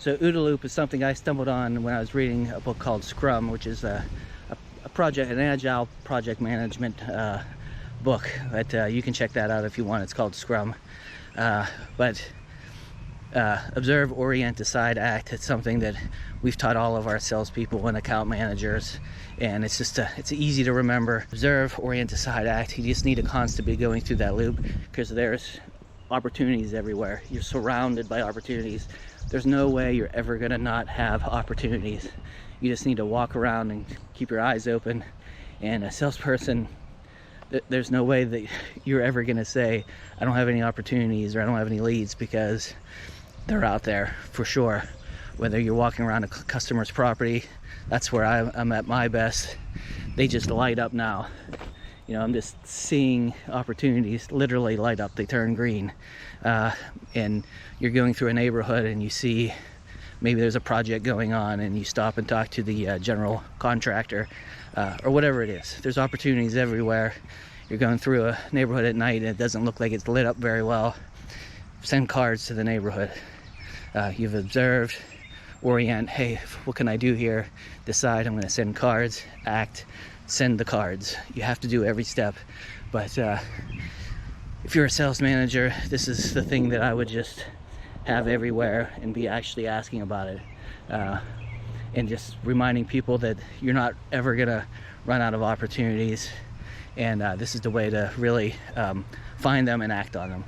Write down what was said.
So OODA Loop is something I stumbled on when I was reading a book called Scrum, which is an agile project management book. But you can check that out if you want. It's called Scrum. Observe, orient, decide, act. It's something that we've taught all of our salespeople and account managers, and it's easy to remember. Observe, orient, decide, act. You just need to constantly be going through that loop, because there's opportunities everywhere. You're surrounded by opportunities. There's no way you're ever gonna not have opportunities. You just need to walk around and keep your eyes open. And a salesperson, there's no way that you're ever gonna say, I don't have any opportunities or I don't have any leads, because they're out there for sure. Whether you're walking around a customer's property, that's where I'm at my best. They just light up now. You know, I'm just seeing opportunities literally light up. They turn green. And you're going through a neighborhood and you see maybe there's a project going on, and you stop and talk to the general contractor, or whatever it is. There's opportunities everywhere. You're going through a neighborhood at night and it doesn't look like it's lit up very well. Send cards to the neighborhood. You've observed, orient, hey, what can I do here? Decide, I'm going to send cards, act, send the cards. You have to do every step. But if you're a sales manager, this is the thing that I would just have everywhere and be actually asking about it. And just reminding people that you're not ever going to run out of opportunities. And this is the way to really find them and act on them.